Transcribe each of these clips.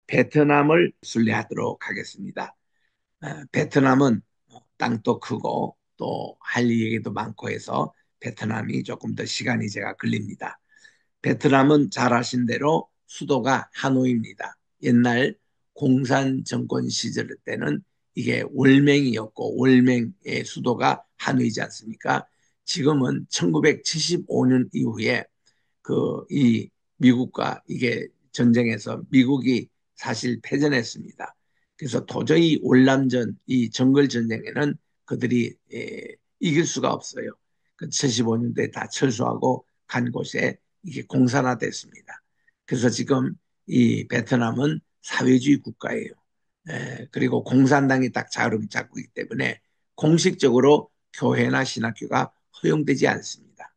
베트남을 순례하도록 하겠습니다. 베트남은 땅도 크고 또 할 얘기도 많고 해서 베트남이 조금 더 시간이 제가 걸립니다. 베트남은 잘 아신 대로 수도가 하노이입니다. 옛날 공산 정권 시절 때는 이게 월맹이었고 월맹의 수도가 하노이지 않습니까? 지금은 1975년 이후에 이 미국과 이게 전쟁에서 미국이 사실 패전했습니다. 그래서 도저히 월남전 이 정글 전쟁에는 그들이 이길 수가 없어요. 그 75년도에 다 철수하고 간 곳에 이게 공산화됐습니다. 그래서 지금 이 베트남은 사회주의 국가예요. 그리고 공산당이 딱 자리를 잡고 있기 때문에 공식적으로 교회나 신학교가 허용되지 않습니다.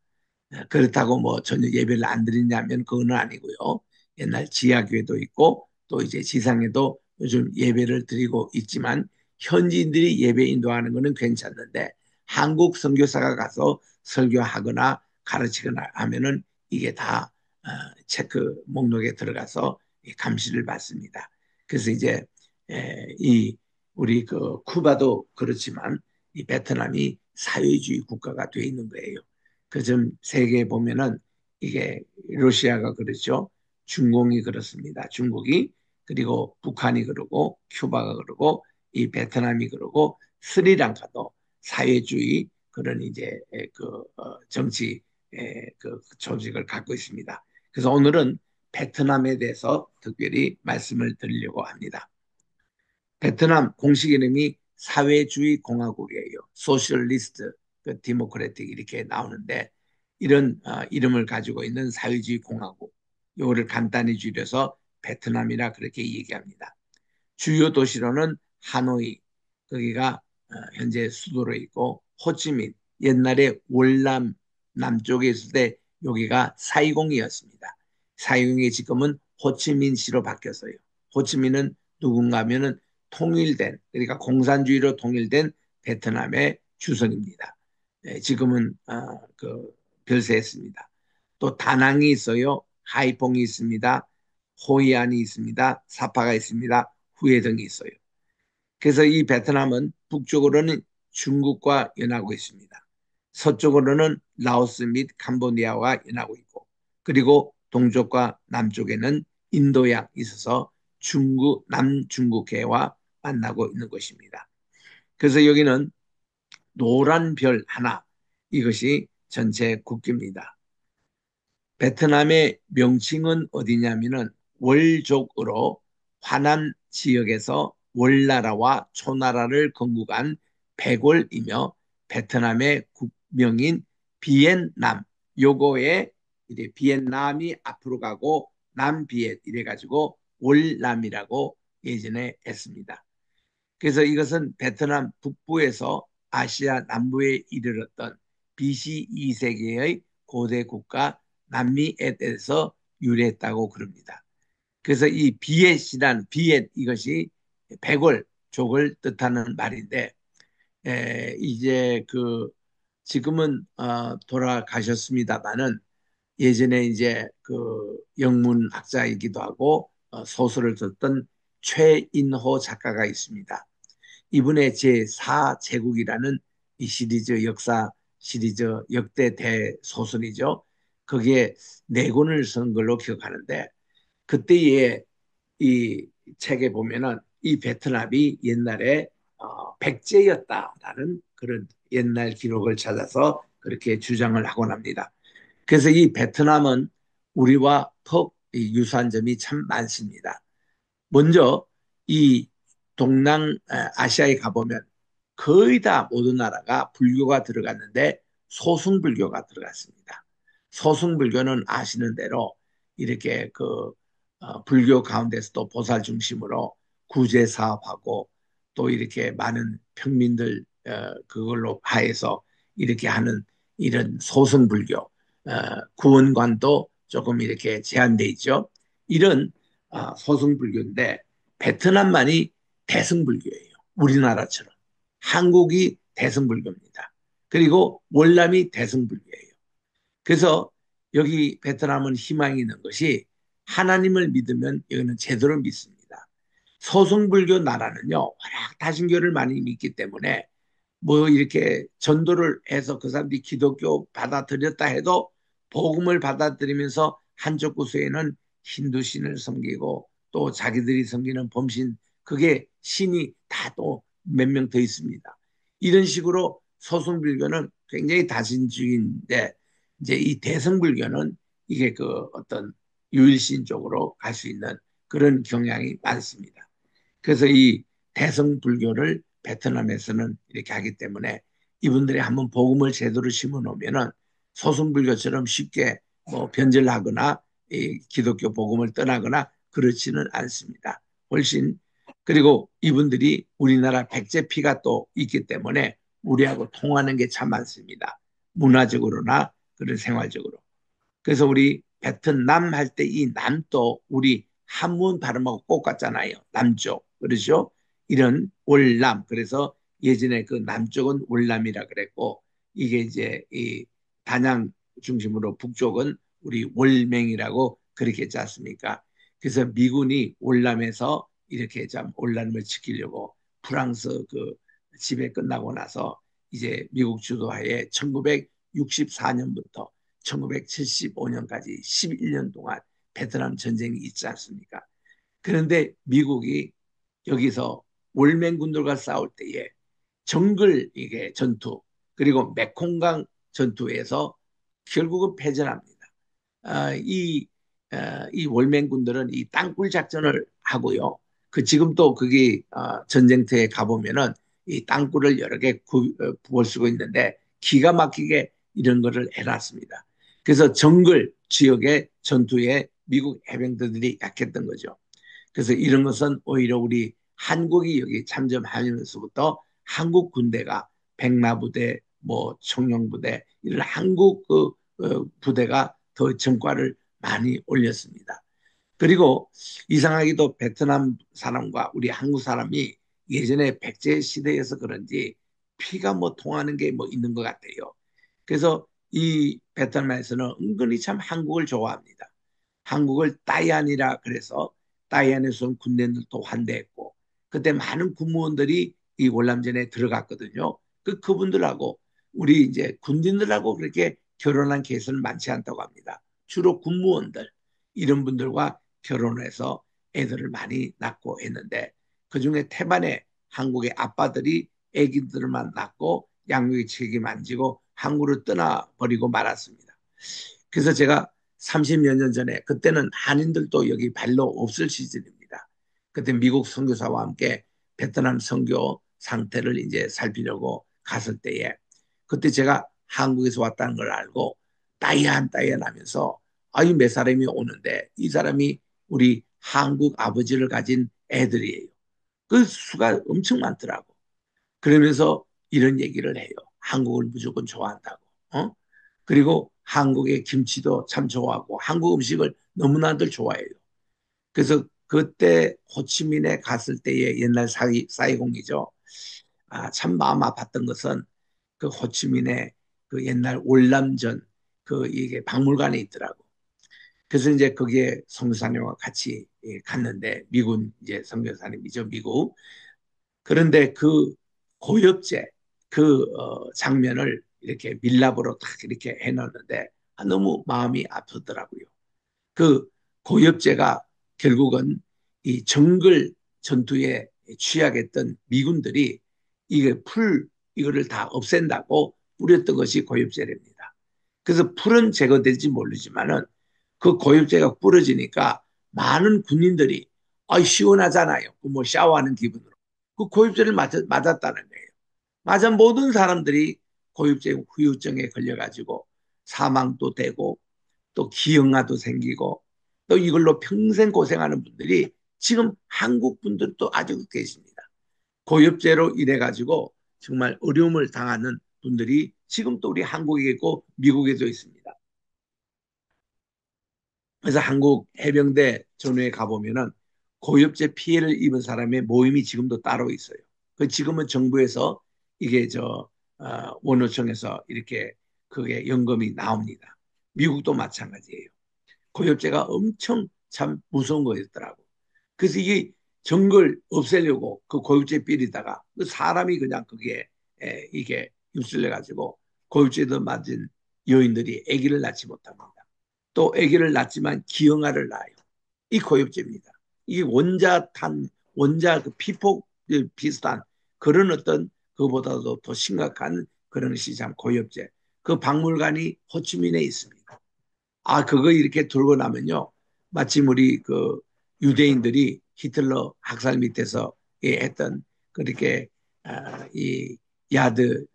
그렇다고 뭐 전혀 예배를 안 드리냐면 그건 아니고요. 옛날 지하교회도 있고 또 이제 지상에도 요즘 예배를 드리고 있지만 현지인들이 예배 인도하는 거는 괜찮는데 한국 선교사가 가서 설교하거나 가르치거나 하면은 이게 다 체크 목록에 들어가서 감시를 받습니다. 그래서 이제 이 우리 그 쿠바도 그렇지만 이 베트남이 사회주의 국가가 돼 있는 거예요. 그 점 세계에 보면은 이게 러시아가 그렇죠. 중공이 그렇습니다. 중국이 그리고 북한이 그러고 큐바가 그러고 이 베트남이 그러고 스리랑카도 사회주의 그런 이제 정치 그 조직을 갖고 있습니다. 그래서 오늘은 베트남에 대해서 특별히 말씀을 드리려고 합니다. 베트남 공식 이름이 사회주의 공화국이에요. 소셜리스트, 그 디모크래틱 이렇게 나오는데 이런 이름을 가지고 있는 사회주의 공화국. 이거를 간단히 줄여서 베트남이라 그렇게 얘기합니다. 주요 도시로는 하노이, 거기가 현재 수도로 있고 호치민, 옛날에 월남 남쪽에 있을 때 여기가 사이공이었습니다. 사이공이 지금은 호치민시로 바뀌었어요. 호치민은 누군가 하면은 통일된, 그러니까 공산주의로 통일된 베트남의 주석입니다. 지금은 별세했습니다. 또 다낭이 있어요. 하이퐁이 있습니다. 호이안이 있습니다. 사파가 있습니다. 후에 등이 있어요. 그래서 이 베트남은 북쪽으로는 중국과 연하고 있습니다. 서쪽으로는 라오스 및 캄보디아와 연하고 있고 그리고 동쪽과 남쪽에는 인도양 있어서 남중국해와 만나고 있는 것입니다. 그래서 여기는 노란 별 하나 이것이 전체 국기입니다. 베트남의 명칭은 어디냐면은 월족으로 화남 지역에서 월나라와 초나라를 건국한 백월이며 베트남의 국명인 비엔남 요거에 이제 비엔남이 앞으로 가고 남비엔 이래 가지고 월남이라고 예전에 했습니다. 그래서 이것은 베트남 북부에서 아시아 남부에 이르렀던 BC 2세기의 고대 국가 남미에 대해서 유래했다고 그럽니다. 그래서 이 비엣이란 비엣 이것이 백월족을 뜻하는 말인데 이제 지금은 돌아가셨습니다만은 예전에 이제 그 영문학자이기도 하고 소설을 썼던 최인호 작가가 있습니다. 이분의 제4제국이라는 이 시리즈 역사 시리즈 역대 대소설이죠. 거기에 네 권을 쓴 걸로 기억하는데 그때의 이 책에 보면은 이 베트남이 옛날에 백제였다라는 그런 옛날 기록을 찾아서 그렇게 주장을 하곤 합니다. 그래서 이 베트남은 우리와 턱 유사한 점이 참 많습니다. 먼저 이 동남 아시아에 가보면 거의 다 모든 나라가 불교가 들어갔는데 소승불교가 들어갔습니다. 소승불교는 아시는 대로 이렇게 불교 가운데서도 보살 중심으로 구제 사업하고 또 이렇게 많은 평민들 그걸로 하에서 이렇게 하는 이런 소승불교 구원관도 조금 이렇게 제한돼 있죠. 이런 소승불교인데 베트남만이 대승불교예요. 우리나라처럼. 한국이 대승불교입니다. 그리고 월남이 대승불교예요. 그래서 여기 베트남은 희망이 있는 것이 하나님을 믿으면 여기는 제대로 믿습니다. 소승불교 나라는요, 워낙 다신교를 많이 믿기 때문에 뭐 이렇게 전도를 해서 그 사람들이 기독교 받아들였다 해도 복음을 받아들이면서 한쪽 구석에는 힌두신을 섬기고 또 자기들이 섬기는 범신, 그게 신이 다 또 몇 명 더 있습니다. 이런 식으로 소승불교는 굉장히 다신주의인데, 이제 이 대승불교는 이게 그 어떤 유일신 쪽으로 갈 수 있는 그런 경향이 많습니다. 그래서 이 대승불교를 베트남에서는 이렇게 하기 때문에 이분들이 한번 복음을 제대로 심어 놓으면은 소승불교처럼 쉽게 뭐 변절하거나 이 기독교 복음을 떠나거나 그렇지는 않습니다. 훨씬. 그리고 이분들이 우리나라 백제피가 또 있기 때문에 우리하고 통하는 게 참 많습니다. 문화적으로나 그런 생활적으로. 그래서 우리 베트남 할 때 이 남도 우리 한문 발음하고 똑같잖아요. 남쪽. 그렇죠? 이런 월남. 그래서 예전에 그 남쪽은 월남이라 그랬고 이게 이제 이 단양 중심으로 북쪽은 우리 월맹이라고 그렇게 했지 않습니까? 그래서 미군이 월남에서 이렇게 참 월남을 지키려고 프랑스 그 지배 끝나고 나서 이제 미국 주도하에 1964년부터 1975년까지 11년 동안 베트남 전쟁이 있지 않습니까? 그런데 미국이 여기서 월맹군들과 싸울 때에 정글 이게 전투 그리고 메콩강 전투에서 결국은 패전합니다. 이, 이 월맹군들은 이 땅굴 작전을 하고요. 그 지금 또 그게 전쟁터에 가보면은 이 땅굴을 여러 개 볼 수가 있는데 기가 막히게 이런 거를 해놨습니다. 그래서 정글 지역의 전투에 미국 해병대들이 약했던 거죠. 그래서 이런 것은 오히려 우리 한국이 여기 참전하면서부터 한국 군대가 백마부대, 뭐 청룡부대 이런 한국 그 부대가 더 전과를 많이 올렸습니다. 그리고 이상하게도 베트남 사람과 우리 한국 사람이 예전에 백제 시대에서 그런지 피가 뭐 통하는 게 뭐 있는 것 같아요. 그래서 이 베트남에서는 은근히 참 한국을 좋아합니다. 한국을 따이안이라 그래서 따이안에서 군대들도 환대했고 그때 많은 군무원들이 이 월남전에 들어갔거든요. 그분들하고 우리 이제 군인들하고 그렇게 결혼한 케이스는 많지 않다고 합니다. 주로 군무원들 이런 분들과 결혼해서 애들을 많이 낳고 했는데 그중에 태반에 한국의 아빠들이 애기들만 낳고 양육의 책임 안 지고 한국을 떠나버리고 말았습니다. 그래서 제가 30여 년 전에 그때는 한인들도 여기 별로 없을 시절입니다. 그때 미국 선교사와 함께 베트남 선교 상태를 이제 살피려고 갔을 때에 그때 제가 한국에서 왔다는 걸 알고 따이한 따이한 하면서 아이 몇 사람이 오는데 이 사람이 우리 한국 아버지를 가진 애들이에요. 그 수가 엄청 많더라고. 그러면서 이런 얘기를 해요. 한국을 무조건 좋아한다고. 어? 그리고 한국의 김치도 참 좋아하고 한국 음식을 너무나들 좋아해요. 그래서 그때 호치민에 갔을 때의 옛날 사이공이죠. 참 마음 아팠던 것은 그 호치민의 그 옛날 월남전 그 이게 박물관에 있더라고. 그래서 이제 거기에 선교사님과 같이 갔는데 미군 이제 선교사님이죠 미국. 그런데 그 고엽제 그 장면을 이렇게 밀랍으로 딱 이렇게 해놨는데 너무 마음이 아프더라고요. 그 고엽제가 결국은 이 정글 전투에 취약했던 미군들이 이게 풀 이거를 다 없앤다고 뿌렸던 것이 고엽제랍니다. 그래서 풀은 제거될지 모르지만은 그 고엽제가 뿌려지니까 많은 군인들이 시원하잖아요. 그뭐 샤워하는 기분으로. 그 고엽제를 맞았다는 거예요. 맞아 모든 사람들이 고엽제 후유증에 걸려가지고 사망도 되고 또 기형아도 생기고 또 이걸로 평생 고생하는 분들이 지금 한국 분들도 아직 계십니다. 고엽제로 인해 가지고 정말 어려움을 당하는 분들이 지금 또 우리 한국에 있고 미국에도 있습니다. 그래서 한국 해병대 전후에 가보면은 고엽제 피해를 입은 사람의 모임이 지금도 따로 있어요. 그 지금은 정부에서 이게 원호청에서 이렇게 그게 연금이 나옵니다. 미국도 마찬가지예요. 고엽제가 엄청 참 무서운 거였더라고. 그래서 이게 정글 없애려고 그 고육지 빌리다가 그 사람이 그냥 그게 이게 휩쓸려 가지고 고육지도 맞은 여인들이 아기를 낳지 못합니다. 또 아기를 낳지만 기형아를 낳아요. 이 고육지입니다. 이게 원자탄 원자 그 피폭 비슷한 그런 어떤 그보다도 더 심각한 그런 시장 고엽제. 그 박물관이 호치민에 있습니다. 아, 그거 이렇게 들고 나면요. 마침 우리 그 유대인들이 히틀러 학살 밑에서 했던 그렇게 이 야드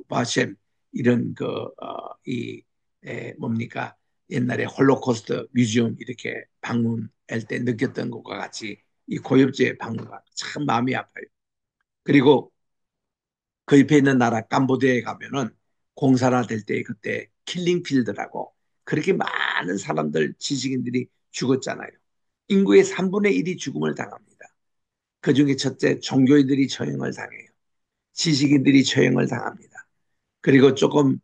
바셈 이런 이 뭡니까 옛날에 홀로코스트 뮤지엄 이렇게 방문할 때 느꼈던 것과 같이 이 고엽제 박물관 참 마음이 아파요. 그리고 그 옆에 있는 나라 캄보디아에 가면은 공사나 될 때 그때 킬링필드라고 그렇게 많은 사람들 지식인들이 죽었잖아요. 인구의 3분의 1이 죽음을 당합니다. 그중에 첫째 종교인들이 처형을 당해요. 지식인들이 처형을 당합니다. 그리고 조금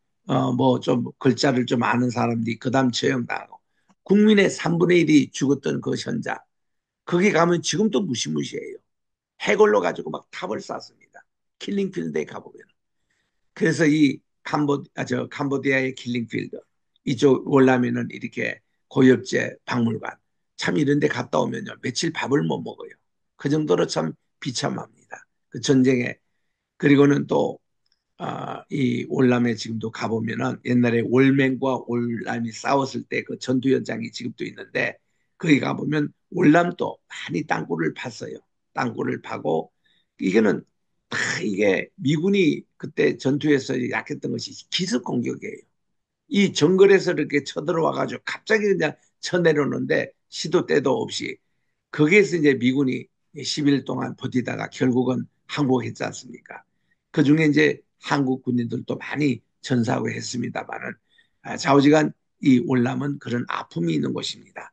뭐 좀 글자를 좀 아는 사람들이 그다음 처형당하고 국민의 3분의 1이 죽었던 그 현장 거기 가면 지금도 무시무시해요. 해골로 가지고 막 탑을 쌓습니다. 킬링필드에 가보면. 그래서 이 캄보디아의 킬링필드 이쪽 올라면은 이렇게 고엽제 박물관 참 이런 데 갔다 오면요 며칠 밥을 못 먹어요. 그 정도로 참 비참합니다. 그 전쟁에 그리고는 또 이 월남에 지금도 가보면은 옛날에 월맹과 월남이 싸웠을 때 그 전투 현장이 지금도 있는데 거기 가보면 월남도 많이 땅굴을 팠어요. 땅굴을 파고 이거는 다 이게 미군이 그때 전투에서 약했던 것이 기습 공격이에요. 이 정글에서 이렇게 쳐들어와 가지고 갑자기 그냥 쳐내려오는데 시도 때도 없이 거기에서 이제 미군이 10일 동안 버티다가 결국은 항복했지 않습니까? 그 중에 이제 한국 군인들도 많이 전사하고 했습니다만은 좌우지간 이 월남은 그런 아픔이 있는 곳입니다.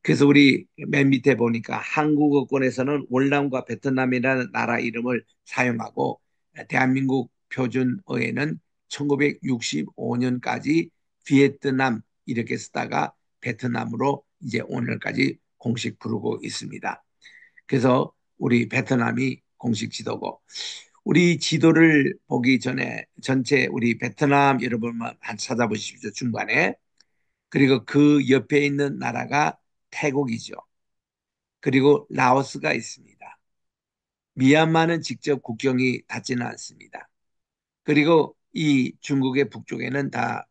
그래서 우리 맨 밑에 보니까 한국어권에서는 월남과 베트남이라는 나라 이름을 사용하고 대한민국 표준어에는 1965년까지 비에트남 이렇게 쓰다가 베트남으로 이제 오늘까지 공식 부르고 있습니다. 그래서 우리 베트남이 공식 지도고 우리 지도를 보기 전에 전체 우리 베트남 여러분만 찾아보십시오. 중간에. 그리고 그 옆에 있는 나라가 태국이죠. 그리고 라오스가 있습니다. 미얀마는 직접 국경이 닿지는 않습니다. 그리고 이 중국의 북쪽에는 다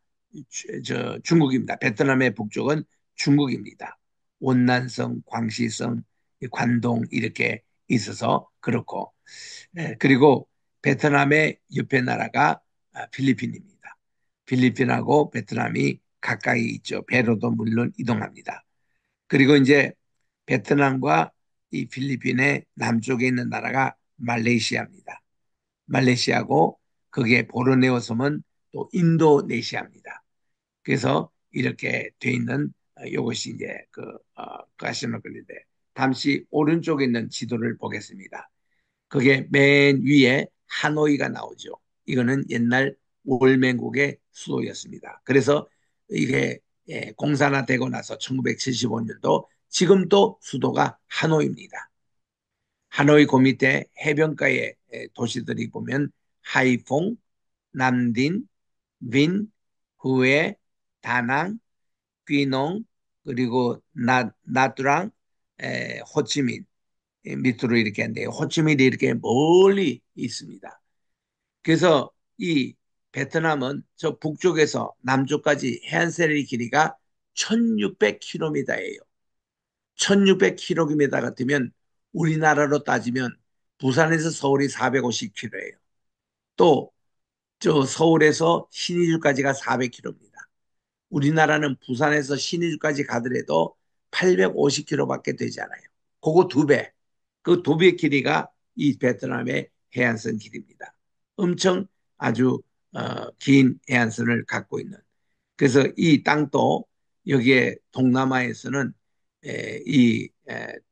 중국입니다. 베트남의 북쪽은 중국입니다. 원난성, 광시성, 관동 이렇게 있어서 그렇고 그리고 베트남의 옆에 나라가 필리핀입니다. 필리핀하고 베트남이 가까이 있죠. 배로도 물론 이동합니다. 그리고 이제 베트남과 이 필리핀의 남쪽에 있는 나라가 말레이시아입니다. 말레이시아고 그게 보르네오 섬은 또 인도네시아입니다. 그래서 이렇게 돼 있는 이것이 이제 가시노글인데 잠시 오른쪽에 있는 지도를 보겠습니다. 그게 맨 위에 하노이가 나오죠. 이거는 옛날 월맹국의 수도였습니다. 그래서 이게 공산화되고 나서 1975년도 지금도 수도가 하노이입니다. 하노이 그 밑에 해변가의 도시들이 보면 하이퐁, 남딘, 빈, 후에, 다낭, 귀농, 그리고 나트랑, 호치민 밑으로 이렇게 한대요. 호치민이 이렇게 멀리 있습니다. 그래서 이 베트남은 저 북쪽에서 남쪽까지 해안세리 길이가 1600km예요. 1600km 같으면 우리나라로 따지면 부산에서 서울이 450km예요. 또 저 서울에서 신의주까지가 400km입니다. 우리나라는 부산에서 신의주까지 가더라도 850km밖에 되지 않아요. 그거 두 배. 그 두 배 길이가 이 베트남의 해안선 길입니다. 엄청 아주 긴 해안선을 갖고 있는. 그래서 이 땅도 여기에 동남아에서는 이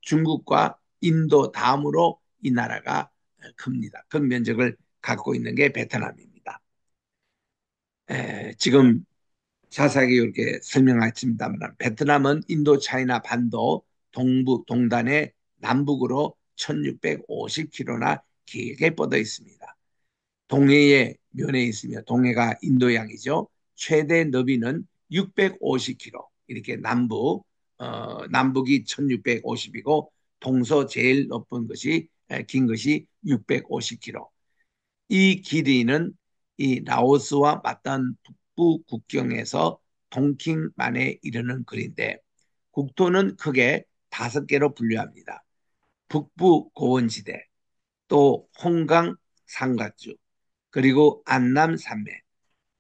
중국과 인도 다음으로 이 나라가 큽니다. 큰 면적을 갖고 있는 게 베트남입니다. 지금 자세하게 이렇게 설명하겠습니다만 베트남은 인도 차이나 반도 동부 동단의 남북으로 1650km나 길게 뻗어 있습니다. 동해에 면에 있으며 동해가 인도양이죠. 최대 너비는 650km. 이렇게 남북이 1650이고 동서 제일 높은 것이 긴 것이 650km. 이 길이는 이 라오스와 맞닿은 북부 국경에서 동킹만에 이르는 거리인데 국토는 크게 5개로 분류합니다. 북부 고원지대, 또 홍강 삼각주, 그리고 안남 산맥,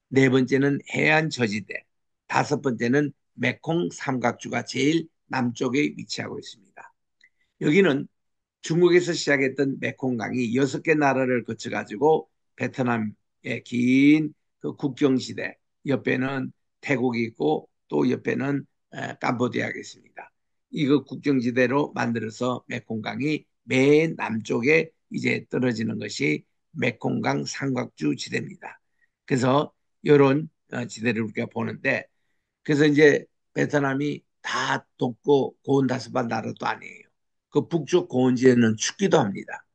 네 번째는 해안 저지대, 다섯 번째는 메콩 삼각주가 제일 남쪽에 위치하고 있습니다. 여기는 중국에서 시작했던 메콩강이 6개 나라를 거쳐가지고 베트남의 긴 그 국경시대, 옆에는 태국이 있고 또 옆에는 캄보디아가 있습니다. 이거 국경지대로 만들어서 메콩강이 맨 남쪽에 이제 떨어지는 것이 메콩강 삼각주 지대입니다. 그래서 이런 지대를 우리가 보는데, 그래서 이제 베트남이 다 덥고 고온 다습한 나라도 아니에요. 그 북쪽 고원지에는 춥기도 합니다.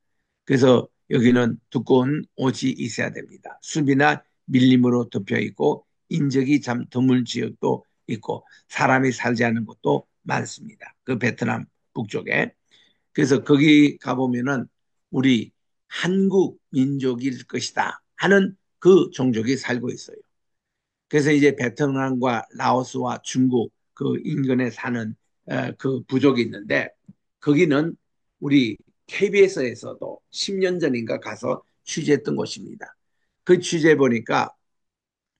그래서 여기는 두꺼운 옷이 있어야 됩니다. 숲이나 밀림으로 덮여 있고 인적이 참 드문 지역도 있고 사람이 살지 않는 곳도 많습니다. 그 베트남 북쪽에. 그래서 거기 가보면은 우리 한국 민족일 것이다 하는 그 종족이 살고 있어요. 그래서 이제 베트남과 라오스와 중국 그 인근에 사는 그 부족이 있는데 거기는 우리 KBS에서도 10년 전인가 가서 취재했던 곳입니다. 그 취재 보니까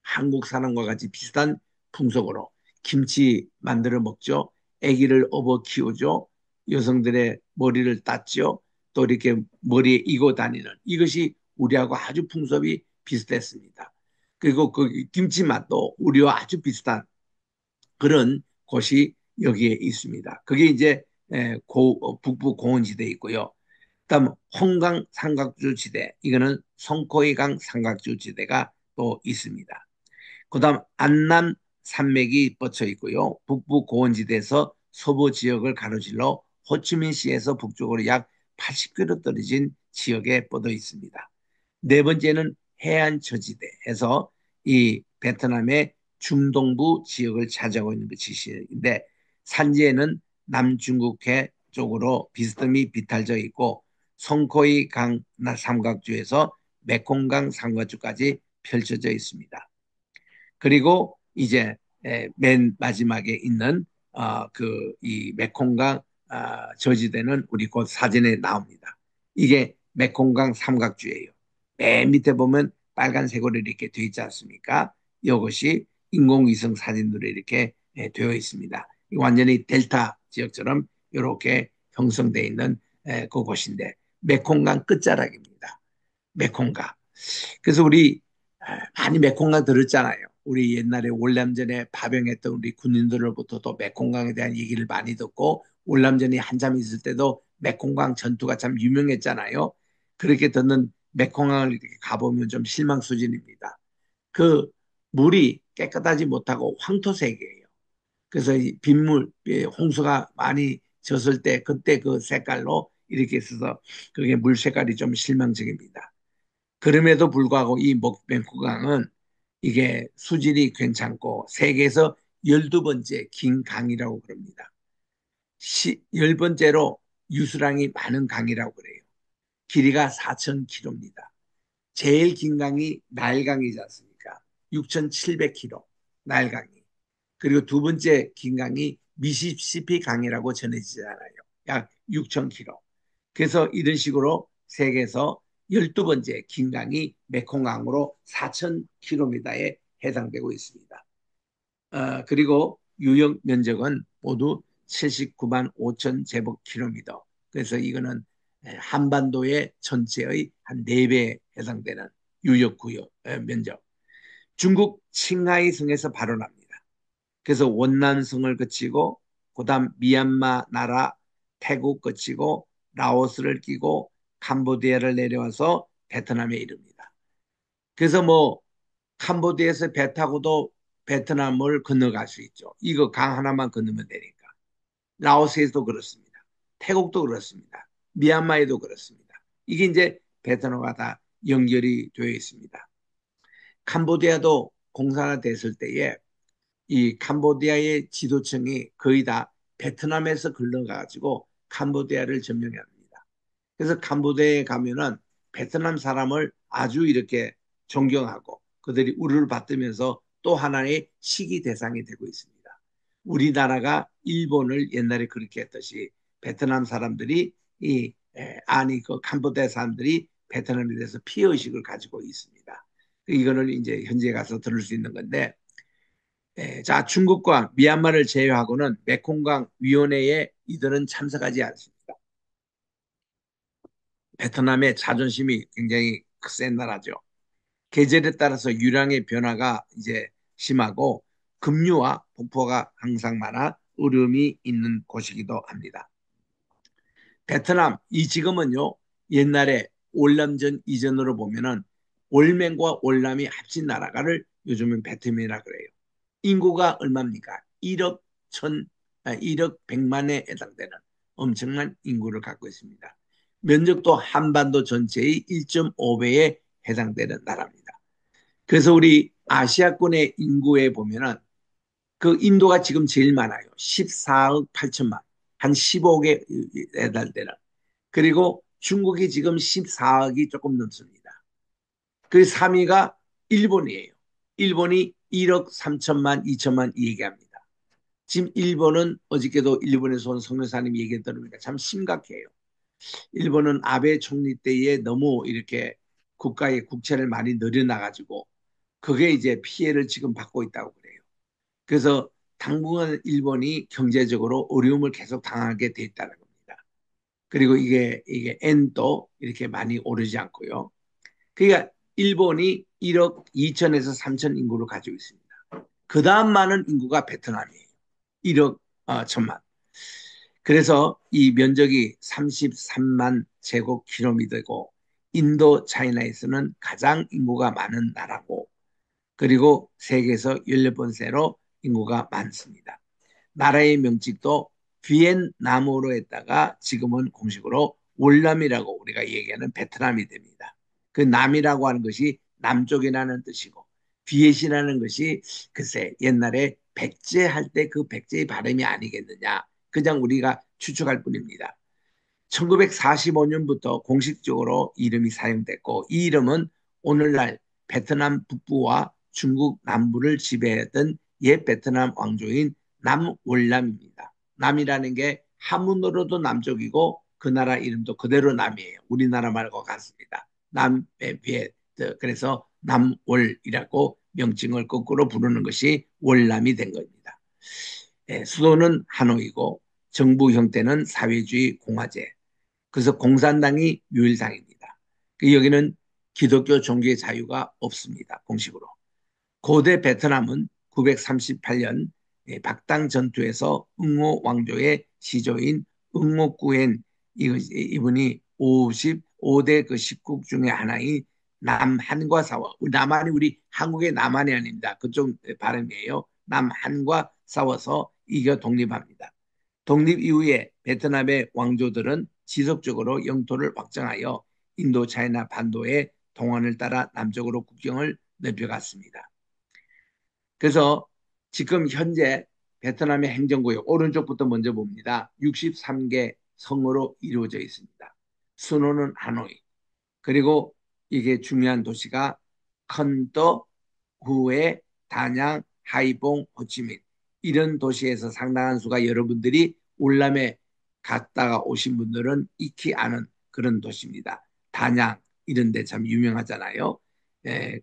한국 사람과 같이 비슷한 풍속으로 김치 만들어 먹죠. 아기를 업어 키우죠. 여성들의 머리를 땄죠. 또 이렇게 머리에 이고 다니는 이것이 우리하고 아주 풍습이 비슷했습니다. 그리고 그 김치 맛도 우리와 아주 비슷한 그런 곳이 여기에 있습니다. 그게 이제 북부 공원지대에 있고요. 그다음 홍강 삼각주 지대, 이거는 송코이강 삼각주 지대가 또 있습니다. 그다음 안남 산맥이 뻗쳐 있고요. 북부 고원지대에서 서부 지역을 가로질러 호치민시에서 북쪽으로 약 80km 떨어진 지역에 뻗어 있습니다. 네 번째는 해안 저지대에서 이 베트남의 중동부 지역을 차지하고 있는 그 지역인데 산지에는 남중국해 쪽으로 비스듬히 비탈져 있고 송코이 강 삼각주에서 메콩강 삼각주까지 펼쳐져 있습니다. 그리고 이제 맨 마지막에 있는 그이 메콩강 저지대는 우리 곧 사진에 나옵니다. 이게 메콩강 삼각주예요. 맨 밑에 보면 빨간색으로 이렇게 되어 있지 않습니까? 이것이 인공위성 사진으로 이렇게 되어 있습니다. 완전히 델타 지역처럼 이렇게 형성되어 있는 그곳인데 메콩강 끝자락입니다. 메콩강. 그래서 우리 많이 메콩강 들었잖아요. 우리 옛날에 월남전에 파병했던 우리 군인들로부터도 메콩강에 대한 얘기를 많이 듣고 월남전이 한참 있을 때도 메콩강 전투가 참 유명했잖아요. 그렇게 듣는 메콩강을 이렇게 가보면 좀 실망 수준입니다. 그 물이 깨끗하지 못하고 황토색이에요. 그래서 이 빗물, 홍수가 많이 졌을 때 그때 그 색깔로 이렇게 있어서 그게 물 색깔이 좀 실망적입니다. 그럼에도 불구하고 이 목ben구강은 이게 수질이 괜찮고 세계에서 12번째 긴 강이라고 그럽니다. 10번째로 유수량이 많은 강이라고 그래요. 길이가 4,000km입니다. 제일 긴 강이 나일강이지 않습니까? 6,700km, 나일강이. 그리고 두 번째 긴 강이 미시시피 강이라고 전해지잖아요. 약 6,000km. 그래서 이런 식으로 세계에서 12번째 긴 강이 메콩강으로 4,000km에 해당되고 있습니다. 그리고 유역 면적은 모두 79만 5천 제곱킬로미터. 그래서 이거는 한반도의 전체의 한 4배에 해당되는 유역구역 면적. 중국 칭하이성에서 발원합니다. 그래서 원난성을 거치고 그다음 미얀마 나라 태국 거치고 라오스를 끼고 캄보디아를 내려와서 베트남에 이릅니다. 그래서 뭐 캄보디아에서 배 타고도 베트남을 건너갈 수 있죠. 이거 강 하나만 건너면 되니까. 라오스에서도 그렇습니다. 태국도 그렇습니다. 미얀마에도 그렇습니다. 이게 이제 베트남과 다 연결이 되어 있습니다. 캄보디아도 공사가 됐을 때에 이 캄보디아의 지도층이 거의 다 베트남에서 걸러가지고 캄보디아를 점령합니다. 그래서 캄보디아에 가면은 베트남 사람을 아주 이렇게 존경하고 그들이 우르르 받으면서 또 하나의 시기 대상이 되고 있습니다. 우리나라가 일본을 옛날에 그렇게 했듯이 베트남 사람들이 아니 그 캄보디아 사람들이 베트남에 대해서 피해 의식을 가지고 있습니다. 이거를 이제 현지에 가서 들을 수 있는 건데, 자, 중국과 미얀마를 제외하고는 메콩강 위원회에 이들은 참석하지 않습니다. 베트남의 자존심이 굉장히 센 나라죠. 계절에 따라서 유량의 변화가 이제 심하고 급류와 폭포가 항상 많아 어려움이 있는 곳이기도 합니다. 베트남 이 지금은요 옛날에 월남전 이전으로 보면은 월맹과 월남이 합친 나라가를 요즘은 베트남이라 그래요. 인구가 얼마입니까? 1억 1억 100만에 해당되는 엄청난 인구를 갖고 있습니다. 면적도 한반도 전체의 1.5배에 해당되는 나라입니다. 그래서 우리 아시아권의 인구에 보면은 그 인도가 지금 제일 많아요. 14억 8천만, 한 15억에 해당되는. 그리고 중국이 지금 14억이 조금 넘습니다. 그 3위가 일본이에요. 일본이 1억 3천만, 2천만 얘기합니다. 지금 일본은 어저께도 일본에서 온 성교사님 얘기 들으니까 참 심각해요. 일본은 아베 총리 때에 너무 이렇게 국가의 국채를 많이 늘여놔가지고 그게 이제 피해를 지금 받고 있다고 그래요. 그래서 당분간 일본이 경제적으로 어려움을 계속 당하게 돼 있다는 겁니다. 그리고 이게 엔도 이렇게 많이 오르지 않고요. 그러니까 일본이 1억 2천에서 3천 인구를 가지고 있습니다. 그 다음 많은 인구가 베트남이에요. 1억 천만. 그래서 이 면적이 33만 제곱킬로미터고 인도 차이나에서는 가장 인구가 많은 나라고 그리고 세계에서 16번째로 인구가 많습니다. 나라의 명칭도 비엔남으로 했다가 지금은 공식으로 월남이라고 우리가 얘기하는 베트남이 됩니다. 그 남이라고 하는 것이 남쪽이라는 뜻이고 비엣이라는 것이 글쎄 옛날에 백제할 때 그 백제의 발음이 아니겠느냐 그냥 우리가 추측할 뿐입니다. 1945년부터 공식적으로 이름이 사용됐고 이 이름은 오늘날 베트남 북부와 중국 남부를 지배했던 옛 베트남 왕조인 남월남입니다. 남이라는 게 한문으로도 남쪽이고 그 나라 이름도 그대로 남이에요. 우리나라 말과 같습니다. 남의 비에 그래서 남월이라고 명칭을 거꾸로 부르는 것이 월남이 된 겁니다. 수도는 하노이고 정부 형태는 사회주의 공화제 그래서 공산당이 유일당입니다. 여기는 기독교 종교의 자유가 없습니다. 공식으로. 고대 베트남은 938년 박당 전투에서 응호 왕조의 시조인 응호구엔 이분이 55대 그 십국 중에 하나인 남한과 싸워. 남한이 우리 한국의 남한이 아닙니다. 그쪽 발음이에요. 남한과 싸워서 이겨 독립합니다. 독립 이후에 베트남의 왕조들은 지속적으로 영토를 확장하여 인도 차이나 반도의 동안을 따라 남쪽으로 국경을 넓혀갔습니다. 그래서 지금 현재 베트남의 행정구역 오른쪽부터 먼저 봅니다. 63개 성으로 이루어져 있습니다. 수도는 하노이. 그리고 이게 중요한 도시가 컨떠, 후에, 다냥, 하이봉, 호치민 이런 도시에서 상당한 수가 여러분들이 울람에 갔다가 오신 분들은 익히 아는 그런 도시입니다. 다냥 이런 데 참 유명하잖아요.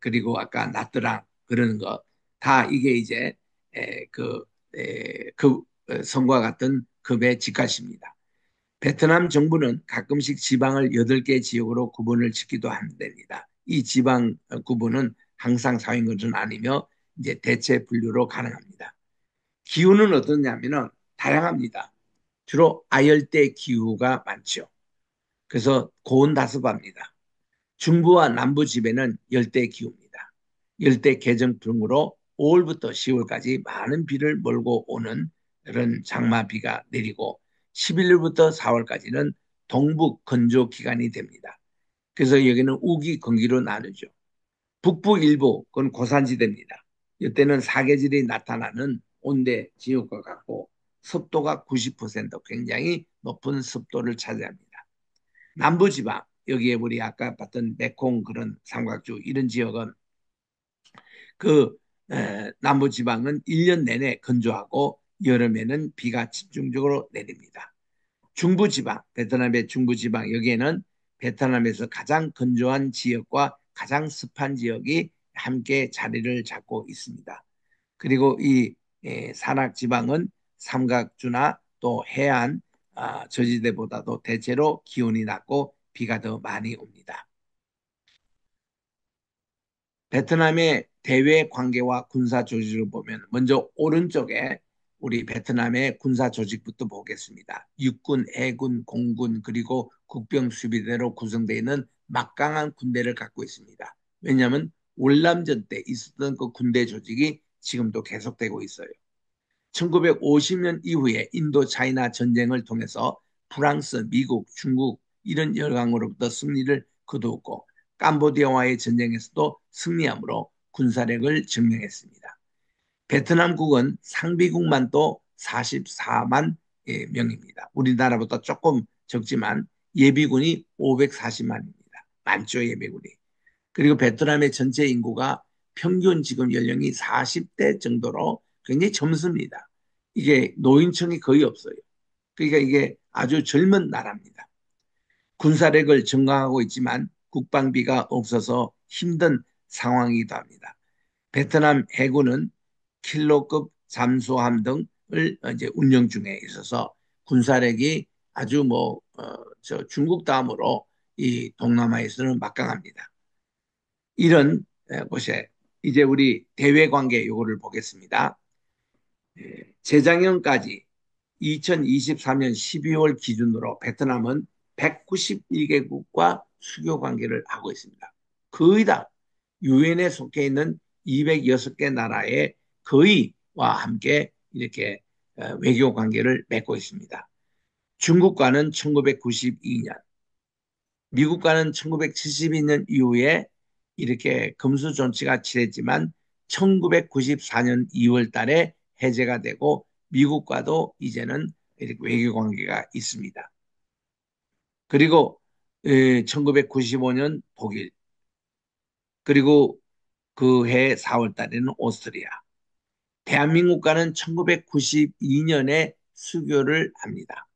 그리고 아까 나트랑 그런 거 다 이게 이제 그 성과 같은 급의 집값입니다. 베트남 정부는 가끔씩 지방을 8개 지역으로 구분을 짓기도 한답니다. 이 지방 구분은 항상 사회인 것은 아니며 이제 대체 분류로 가능합니다. 기후는 어떠냐면은 다양합니다. 주로 아열대 기후가 많죠. 그래서 고온다습합니다. 중부와 남부 지배는 열대 기후입니다. 열대 계정풍으로 5월부터 10월까지 많은 비를 몰고 오는 그런 장마비가 내리고 11월부터 4월까지는 동북 건조 기간이 됩니다. 그래서 여기는 우기, 건기로 나누죠. 북부 일부, 그건 고산지대입니다. 이때는 사계절이 나타나는 온대 지역과 같고 습도가 90% 굉장히 높은 습도를 차지합니다. 남부지방, 여기에 우리 아까 봤던 메콩 그런 삼각주 이런 지역은 그 남부지방은 1년 내내 건조하고 여름에는 비가 집중적으로 내립니다. 중부지방, 베트남의 중부지방 여기에는 베트남에서 가장 건조한 지역과 가장 습한 지역이 함께 자리를 잡고 있습니다. 그리고 이 산악지방은 삼각주나 또 해안 저지대보다도 대체로 기온이 낮고 비가 더 많이 옵니다. 베트남의 대외 관계와 군사 조직을 보면 먼저 오른쪽에 우리 베트남의 군사 조직부터 보겠습니다. 육군, 해군, 공군 그리고 국병수비대로 구성되어 있는 막강한 군대를 갖고 있습니다. 왜냐하면 월남전 때 있었던 그 군대 조직이 지금도 계속되고 있어요. 1950년 이후에 인도 차이나 전쟁을 통해서 프랑스, 미국, 중국 이런 열강으로부터 승리를 거두었고 캄보디아와의 전쟁에서도 승리함으로 군사력을 증명했습니다. 베트남국은 상비국만 또 44만 명입니다. 우리나라보다 조금 적지만 예비군이 540만입니다. 많죠, 예비군이. 그리고 베트남의 전체 인구가 평균 지금 연령이 40대 정도로 굉장히 젊습니다. 이게 노인층이 거의 없어요. 그러니까 이게 아주 젊은 나라입니다. 군사력을 증강하고 있지만 국방비가 없어서 힘든 상황이기도 합니다. 베트남 해군은 킬로급 잠수함 등을 이제 운영 중에 있어서 군사력이 아주 저 중국 다음으로 이 동남아에서는 막강합니다. 이런 곳에 이제 우리 대외 관계 요거를 보겠습니다. 재작년까지 2023년 12월 기준으로 베트남은 191개국과 수교 관계를 하고 있습니다. 거의 다 유엔에 속해 있는 206개 나라의 거의와 함께 이렇게 외교 관계를 맺고 있습니다. 중국과는 1992년, 미국과는 1972년 이후에 이렇게 금수존치가 칠했지만 1994년 2월 달에 해제가 되고 미국과도 이제는 이렇게 외교 관계가 있습니다. 그리고 1995년 독일, 그리고 그 해 4월 달에는 오스트리아, 대한민국과는 1992년에 수교를 합니다.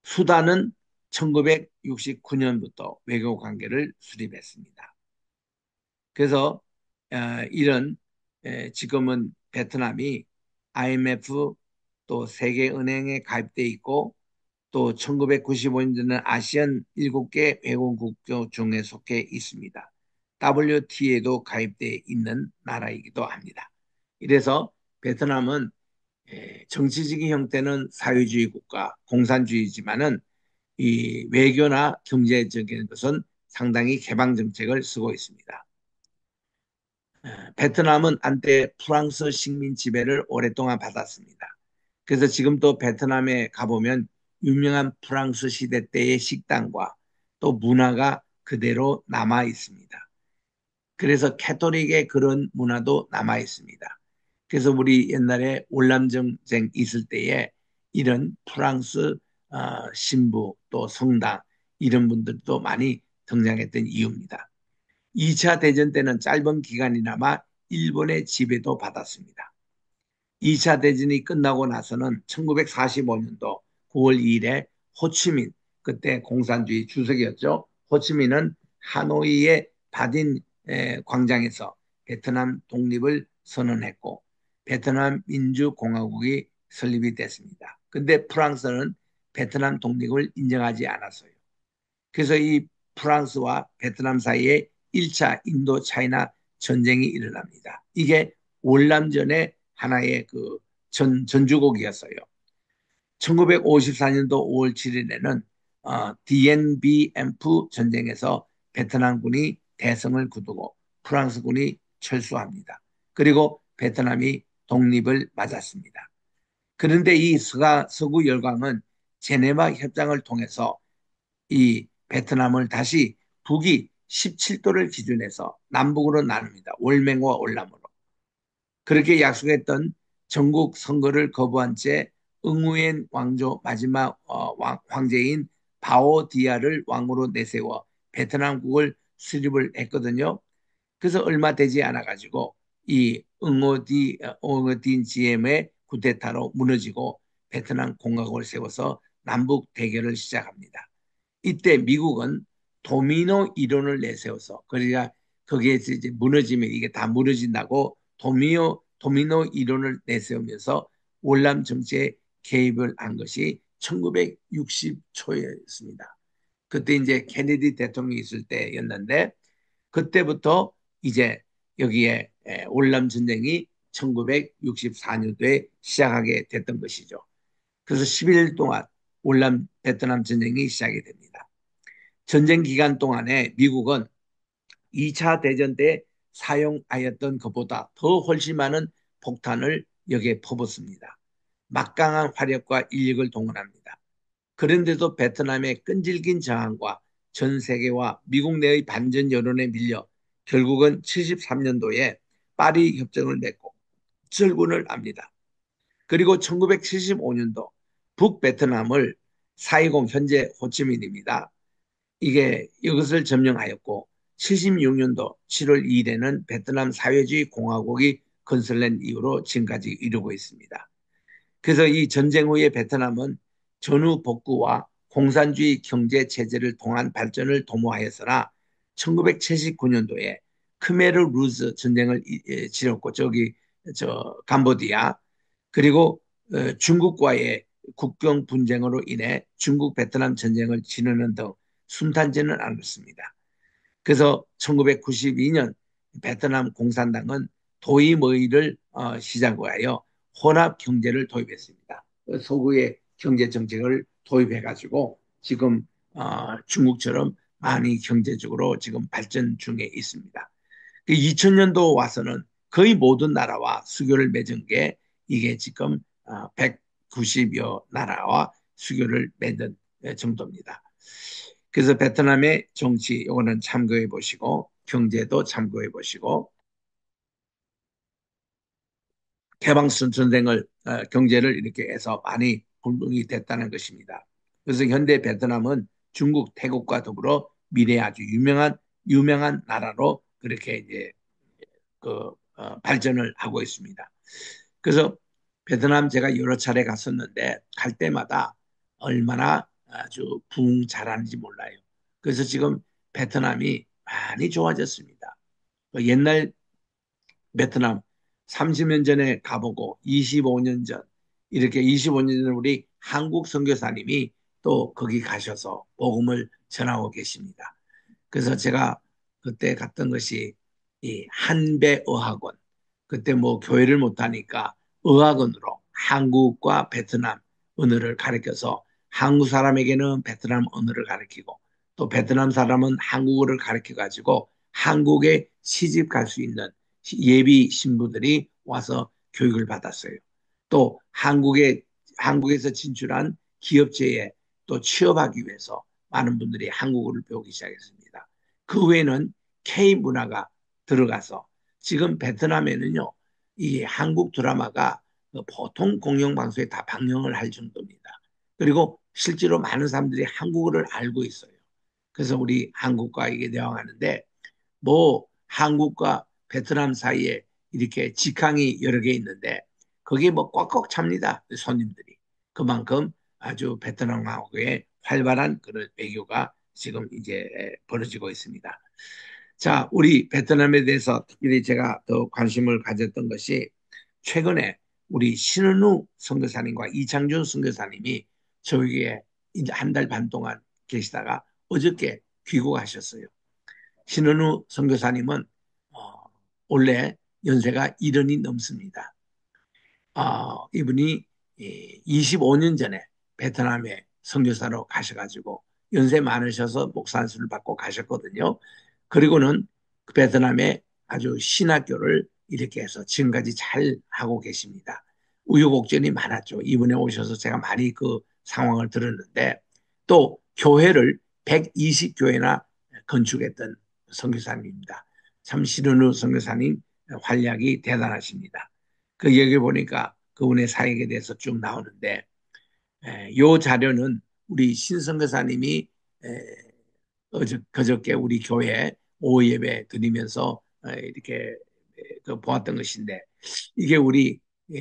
수단은 1969년부터 외교 관계를 수립했습니다. 그래서 이런 지금은 베트남이 IMF 또 세계은행에 가입돼 있고 또 1995년에는 아시안 7개 회원국 중에 속해 있습니다. WTA에도 가입돼 있는 나라이기도 합니다. 이래서 베트남은 정치적인 형태는 사회주의 국가, 공산주의지만은 이 외교나 경제적인 것은 상당히 개방 정책을 쓰고 있습니다. 베트남은 한때 프랑스 식민 지배를 오랫동안 받았습니다. 그래서 지금도 베트남에 가보면 유명한 프랑스 시대 때의 식당과 또 문화가 그대로 남아 있습니다. 그래서 캐토릭의 그런 문화도 남아 있습니다. 그래서 우리 옛날에 월남전쟁 있을 때에 이런 프랑스 신부 또 성당 이런 분들도 많이 등장했던 이유입니다. 2차 대전 때는 짧은 기간이나마 일본의 지배도 받았습니다. 2차 대전이 끝나고 나서는 1945년도 9월 2일에 호치민, 그때 공산주의 주석이었죠. 호치민은 하노이의 바딘 광장에서 베트남 독립을 선언했고 베트남 민주공화국이 설립이 됐습니다. 근데 프랑스는 베트남 독립을 인정하지 않았어요. 그래서 이 프랑스와 베트남 사이에 1차 인도 차이나 전쟁이 일어납니다. 이게 월남전의 하나의 그 전주곡이었어요. 1954년도 5월 7일에는 DNBM프 전쟁에서 베트남군이 대성을 거두고 프랑스군이 철수합니다. 그리고 베트남이 독립을 맞았습니다. 그런데 이 서구 열강은 제네바 협정을 통해서 이 베트남을 다시 북위 17도를 기준해서 남북으로 나눕니다. 월맹과 월남으로. 그렇게 약속했던 전국 선거를 거부한 채 응우엔 왕조 마지막 황제인 바오디아를 왕으로 내세워 베트남국을 수립을 했거든요. 그래서 얼마 되지 않아 가지고 이 응어딘 GM의 쿠데타로 무너지고 베트남 공화국을 세워서 남북 대결을 시작합니다. 이때 미국은 도미노 이론을 내세워서 그러니까 거기에서 이제 무너지면 이게 다 무너진다고 도미노 이론을 내세우면서 월남 정치에 개입을 한 것이 1960초였습니다. 그때 이제 케네디 대통령이 있을 때였는데 그때부터 이제 여기에 월남 전쟁이 1964년도에 시작하게 됐던 것이죠. 그래서 11일 동안 월남 베트남 전쟁이 시작이 됩니다. 전쟁 기간 동안에 미국은 2차 대전 때 사용하였던 것보다 더 훨씬 많은 폭탄을 여기에 퍼붓습니다. 막강한 화력과 인력을 동원합니다. 그런데도 베트남의 끈질긴 저항과 전 세계와 미국 내의 반전 여론에 밀려 결국은 73년도에 파리 협정을 맺고 철군을 합니다. 그리고 1975년도 북베트남을 4.20 현재 호치민입니다. 이게 이것을 점령하였고 76년도 7월 2일에는 베트남 사회주의 공화국이 건설된 이후로 지금까지 이루고 있습니다. 그래서 이 전쟁 후에 베트남은 전후 복구와 공산주의 경제 체제를 통한 발전을 도모하였으나 1979년도에 크메르 루즈 전쟁을 치렀고 저기 저 캄보디아 그리고 중국과의 국경 분쟁으로 인해 중국 베트남 전쟁을 치르는 등 순탄지는 않았습니다. 그래서 1992년 베트남 공산당은 도이머이를 시작으로 하여 혼합 경제를 도입했습니다. 서구의 경제 정책을 도입해가지고 지금 중국처럼 많이 경제적으로 지금 발전 중에 있습니다. 2000년도 와서는 거의 모든 나라와 수교를 맺은 게 이게 지금 190여 나라와 수교를 맺은 정도입니다. 그래서 베트남의 정치 이거는 참고해 보시고 경제도 참고해 보시고 개방선 전쟁을 경제를 이렇게 해서 많이 불능이 됐다는 것입니다. 그래서 현대 베트남은 중국, 태국과 더불어 미래에 아주 유명한 나라로 그렇게 이제 발전을 하고 있습니다. 그래서 베트남 제가 여러 차례 갔었는데 갈 때마다 얼마나 아주 부흥 잘하는지 몰라요. 그래서 지금 베트남이 많이 좋아졌습니다. 옛날 베트남 30년 전에 가보고 25년 전 이렇게 25년 전 우리 한국 선교사님이 또 거기 가셔서 복음을 전하고 계십니다. 그래서 제가 그때 갔던 것이 이 한배 어학원. 그때 뭐 교회를 못하니까 어학원으로 한국과 베트남 언어를 가르쳐서 한국 사람에게는 베트남 언어를 가르치고 또 베트남 사람은 한국어를 가르쳐 가지고 한국에 시집 갈 수 있는 예비 신부들이 와서 교육을 받았어요. 또 한국에서 진출한 기업체에 또 취업하기 위해서 많은 분들이 한국어를 배우기 시작했습니다. 그 외에는 K 문화가 들어가서 지금 베트남에는요, 이 한국 드라마가 보통 공영방송에 다 방영을 할 정도입니다. 그리고 실제로 많은 사람들이 한국어를 알고 있어요. 그래서 우리 한국과 이게 대화하는데 뭐 한국과 베트남 사이에 이렇게 직항이 여러 개 있는데 거기에 뭐 꽉꽉 찹니다. 손님들이. 그만큼 아주 베트남하고의 활발한 그런 외교가 지금 이제 벌어지고 있습니다. 자, 우리 베트남에 대해서 특별히 제가 더 관심을 가졌던 것이 최근에 우리 신은우 선교사님과 이창준 선교사님이 저기에 한 달 반 동안 계시다가 어저께 귀국하셨어요. 신은우 선교사님은 원래 연세가 70이 넘습니다. 이분이 25년 전에 베트남에 선교사로 가셔가지고 연세 많으셔서 목사 안수를 받고 가셨거든요. 그리고는 그 베트남에 아주 신학교를 이렇게 해서 지금까지 잘 하고 계십니다. 우여곡절이 많았죠. 이번에 오셔서 제가 많이 그 상황을 들었는데 또 교회를 120교회나 건축했던 선교사님입니다. 참 신은우 선교사님 활약이 대단하십니다. 그 여기 보니까 그분의 사역에 대해서 쭉 나오는데 요 자료는 우리 신선교사님이 그저께 우리 교회 오후 예배 드리면서 이렇게 그 보았던 것인데 이게 우리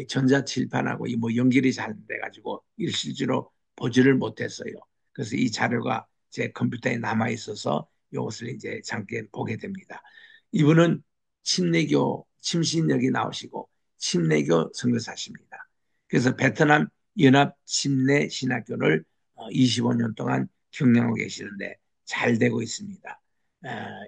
전자칠판하고 이 뭐 연결이 잘 돼가지고 실제로 보지를 못했어요. 그래서 이 자료가 제 컴퓨터에 남아 있어서 이것을 이제 잠깐 보게 됩니다. 이분은 침례교 침신역이 나오시고 침례교 선교사십니다. 그래서 베트남 연합 침례 신학교를 25년 동안 경영하고 계시는데 잘 되고 있습니다.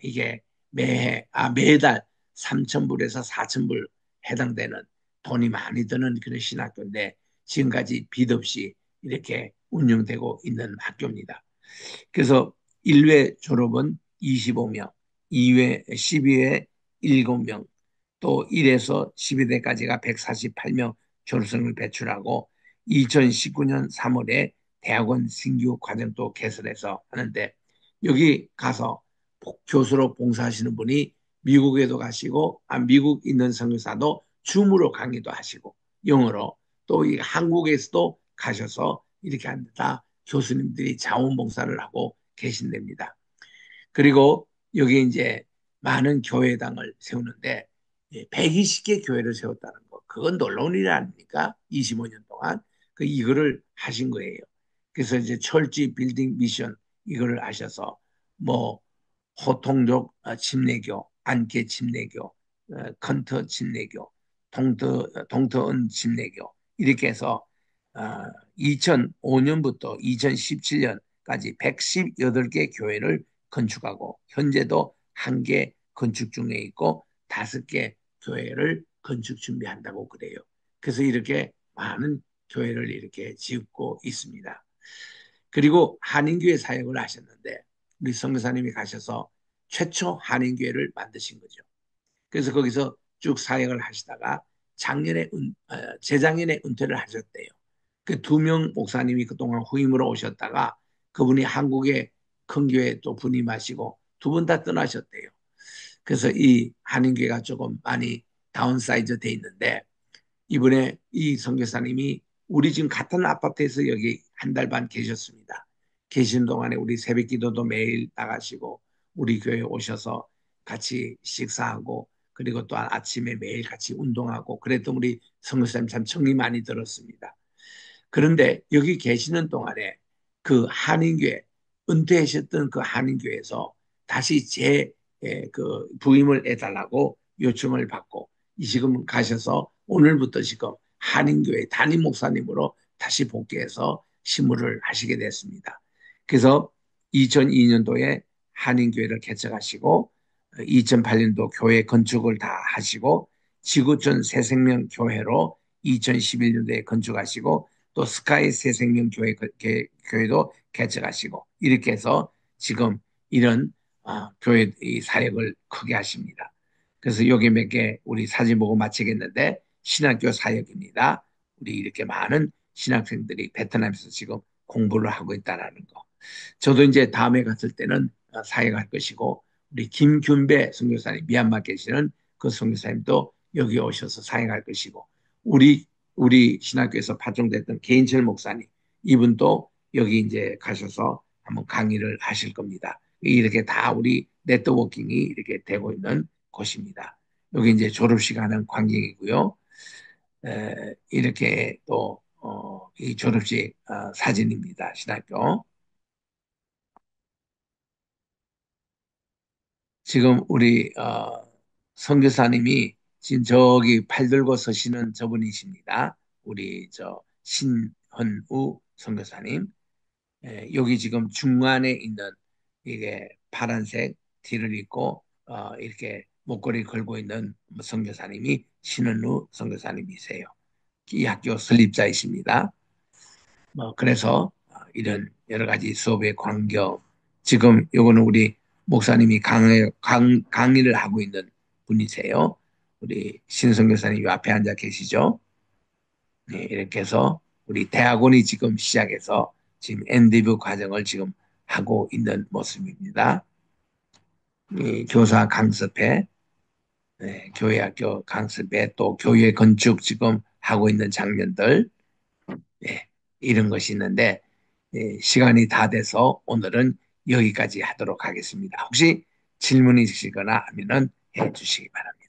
이게 매달 3,000불에서 4,000불 해당되는 돈이 많이 드는 그런 신학교인데 지금까지 빚 없이 이렇게 운영되고 있는 학교입니다. 그래서 1회 졸업은 25명, 2회 12회 7명, 또 1에서 12대까지가 148명 졸업생을 배출하고 2019년 3월에 대학원 신규 과정도 개설해서 하는데 여기 가서 교수로 봉사하시는 분이 미국에도 가시고 미국 있는 선교사도 줌으로 강의도 하시고 영어로 또 한국에서도 가셔서 이렇게 한다 교수님들이 자원봉사를 하고 계신답니다. 그리고 여기 이제 많은 교회당을 세우는데 120개 교회를 세웠다는 거. 그건 놀라운 일 아닙니까? 25년 동안. 이거를 하신 거예요. 그래서 이제 철지 빌딩 미션 이거를 하셔서 뭐 호통족 침례교, 안개 침례교, 컨터 침례교, 동터은 침례교 이렇게 해서 2005년부터 2017년까지 118개 교회를 건축하고 현재도 한 개 건축 중에 있고 5개 교회를 건축 준비한다고 그래요. 그래서 이렇게 많은 교회를 이렇게 짓고 있습니다. 그리고 한인교회 사역을 하셨는데 우리 선교사님이 가셔서 최초 한인교회를 만드신 거죠. 그래서 거기서 쭉 사역을 하시다가 재작년에 은퇴를 하셨대요. 그 2명 목사님이 그동안 후임으로 오셨다가 그분이 한국의 큰 교회 또 분임하시고 2분 다 떠나셨대요. 그래서 이 한인교회가 조금 많이 다운사이즈 돼 있는데 이번에 이 선교사님이 우리 지금 같은 아파트에서 여기 한 달 반 계셨습니다. 계신 동안에 우리 새벽 기도도 매일 나가시고 우리 교회 오셔서 같이 식사하고 그리고 또 아침에 매일 같이 운동하고 그랬던 우리 선교사님 참 정이 많이 들었습니다. 그런데 여기 계시는 동안에 그 한인교회 은퇴하셨던 그 한인교회에서 다시 그 부임을 해달라고 요청을 받고 이 지금 가셔서 오늘부터 지금 한인교회 담임 목사님으로 다시 복귀해서 심무를 하시게 됐습니다. 그래서 2002년도에 한인교회를 개척하시고 2008년도 교회 건축을 다 하시고 지구촌 새생명교회로 2011년도에 건축하시고 또 스카이 새생명교회 교회도 개척하시고 이렇게 해서 지금 이런 교회 이 사역을 크게 하십니다. 그래서 여기 몇 개 우리 사진 보고 마치겠는데 신학교 사역입니다. 우리 이렇게 많은 신학생들이 베트남에서 지금 공부를 하고 있다는 거. 저도 이제 다음에 갔을 때는 사역할 것이고 우리 김균배 선교사님 미얀마 계시는 그 선교사님도 여기 오셔서 사역할 것이고 우리 신학교에서 파송됐던 개인철 목사님 이분도 여기 이제 가셔서 한번 강의를 하실 겁니다. 이렇게 다 우리 네트워킹이 이렇게 되고 있는 곳입니다. 여기 이제 졸업식 하는 광경이고요. 이렇게 또 이 졸업식 사진입니다. 신학교. 지금 우리 선교사님이 지금 저기 팔 들고 서시는 저분이십니다. 우리 저 신헌우 선교사님. 여기 지금 중간에 있는 이게 파란색 티를 입고 이렇게 목걸이 걸고 있는 선교사님이 신헌우 선교사님이세요. 이 학교 설립자이십니다. 그래서 이런 여러 가지 수업의 광경, 지금 요거는 우리 목사님이 강의를 하고 있는 분이세요. 우리 신성 교사님 앞에 앉아 계시죠? 네, 이렇게 해서 우리 대학원이 지금 시작해서 지금 엔디브 과정을 지금 하고 있는 모습입니다. 이 교사 강습회, 네, 교회 학교 강습회 또 교회 건축 지금 하고 있는 장면들, 네, 이런 것이 있는데 시간이 다 돼서 오늘은 여기까지 하도록 하겠습니다. 혹시 질문이 있으시거나 하면은 해 주시기 바랍니다.